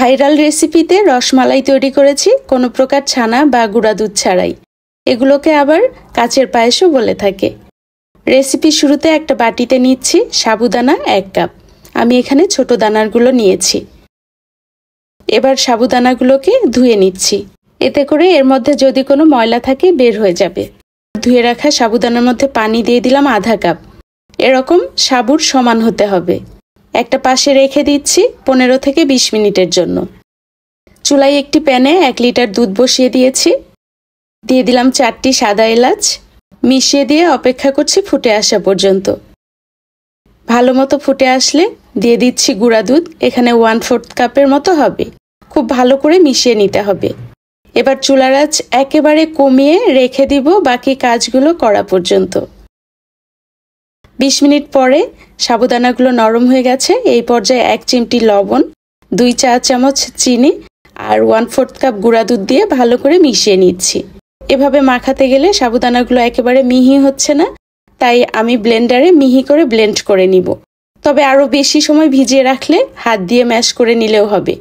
Viral রেসিপিতে রসমালাই তৈরি করেছি কোনো প্রকার ছানা বা গুঁড়া দুধ ছাড়াই। এগুলোকে আবার কাচের পায়েসও বলে থাকে। রেসিপি শুরুতে একটা বাটিতে নিচ্ছি সাবুদানা 1 কাপ। আমি এখানে ছোট দানারগুলো নিয়েছি। এবার সাবুদানাগুলোকে ধুয়ে নিচ্ছি, এতে করে এর মধ্যে যদি কোনো ময়লা থাকে বের হয়ে যাবে। ধুয়ে রাখা সাবুদানার মধ্যে পানি দিয়ে দিলাম আধা কাপ। এরকম সাবুর সমান হতে হবে। একটা পাশে রেখে দিচ্ছি 15 থেকে 20 মিনিটের জন্য। চুলায় একটি প্যানে 1 লিটার দুধ বসিয়ে দিয়েছি। দিয়ে দিলাম 4টি সাদা এলাচ। মিশিয়ে দিয়ে অপেক্ষা করছি ফুটে আসা পর্যন্ত। ভালো মতো ফুটে আসলে দিয়ে দিচ্ছি গুঁড়া দুধ। এখানে 1/4 কাপের মতো হবে। খুব ভালো করে মিশিয়ে নিতে হবে। এবার চুলার আঁচ একেবারে কমিয়ে রেখে দিব বাকি কাজগুলো করা পর্যন্ত। 20 মিনিট পরে সাবুদানাগুলো নরম হয়ে গেছে। এই পর্যায়ে 1 চিমটি লবণ, 2 চা চামচ চিনি আর 1/4 কাপ গুঁড়া দুধ দিয়ে ভালো করে মিশিয়ে নিচ্ছি। এভাবে মাখাতে গেলে সাবুদানাগুলো একেবারে মিহি হচ্ছে না, তাই আমি ব্লেন্ডারে মিহি করে ব্লেন্ড করে নিব। তবে আরও বেশি সময় ভিজিয়ে রাখলে হাত দিয়ে ম্যাশ করে নিলেও হবে।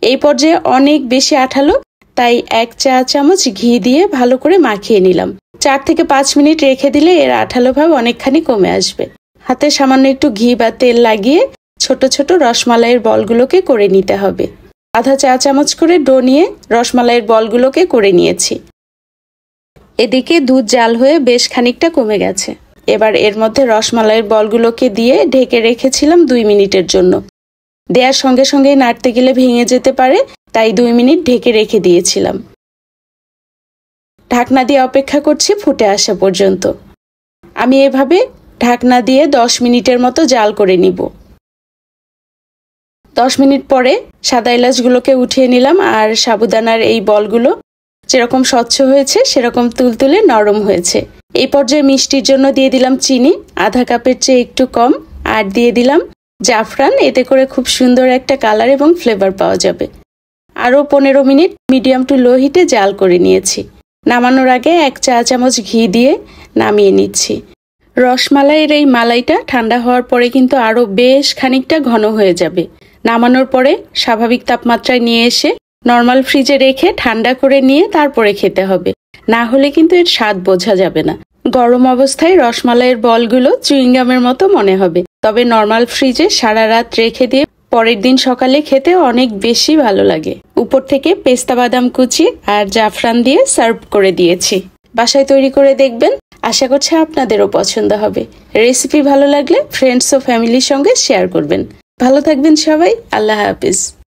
এই পর্যায়ে অনেক বেশি আঠালো, তাই 1 চা চামচ ঘি দিয়ে ভালো করে মাখিয়ে নিলাম। 4 থেকে 5 মিনিট রেখে দিলে এর আঠালো ভাব অনেকখানি কমে আসবে। হাতে সামান্য একটু ঘি বা তেল লাগিয়ে ছোট ছোট রসমালাইয়ের বলগুলোকে করে নিতে হবে। আধা চা চামচ করে ডো নিয়ে রসমালাইয়ের বলগুলোকে করে নিয়েছি। এদিকে দুধ জাল হয়ে বেশ খানিকটা কমে গেছে। এবার এর মধ্যে রসমালাইয়ের বলগুলোকে দিয়ে ঢেকে রেখেছিলাম 2 মিনিটের জন্য। দেওয়ার সঙ্গে সঙ্গে নাড়তে গেলে ভেঙে যেতে পারে, তাই 2 মিনিট ঢেকে রেখে দিয়েছিলাম। ঢাকনা দিয়ে অপেক্ষা করছি ফুটে আসা পর্যন্ত। আমি এভাবে ঢাকনা দিয়ে 10 মিনিটের মতো জাল করে নিব। 10 মিনিট পরে সাদা এলাচগুলোকে উঠিয়ে নিলাম আর সাবুদানার এই বলগুলো যেরকম স্বচ্ছ হয়েছে সেরকম তুলতুলে নরম হয়েছে। এই পর্যায়ে মিষ্টির জন্য দিয়ে দিলাম চিনি আধা কাপের চেয়ে একটু কম, আর দিয়ে দিলাম জাফরান। এতে করে খুব সুন্দর একটা কালার এবং ফ্লেভার পাওয়া যাবে। আরও 15 মিনিট মিডিয়াম টু লো হিটে জাল করে নিয়েছি। নামানোর আগে 1 চা চামচ ঘি দিয়ে নামিয়ে নিচ্ছি। রসমালাইয়ের এই মালাইটা ঠান্ডা হওয়ার পরে কিন্তু আরও বেশ খানিকটা ঘন হয়ে যাবে। নামানোর পরে স্বাভাবিক তাপমাত্রায় নিয়ে এসে নর্মাল ফ্রিজে রেখে ঠান্ডা করে নিয়ে তারপরে খেতে হবে, না হলে কিন্তু এর স্বাদ বোঝা যাবে না। গরম অবস্থায় রসমালাইয়ের বলগুলো চুইংগামের মতো মনে হবে, তবে নর্মাল ফ্রিজে সারা রাত রেখে দিয়ে পরের দিন সকালে খেতে অনেক বেশি ভালো লাগে। উপর থেকে পেস্তা বাদাম কুচি আর জাফরান দিয়ে সার্ভ করে দিয়েছি। বাসায় তৈরি করে দেখবেন, আশা করছি আপনাদেরও পছন্দ হবে। রেসিপি ভালো লাগলে ফ্রেন্ডস ও ফ্যামিলির সঙ্গে শেয়ার করবেন। ভালো থাকবেন সবাই। আল্লাহ হাফিজ।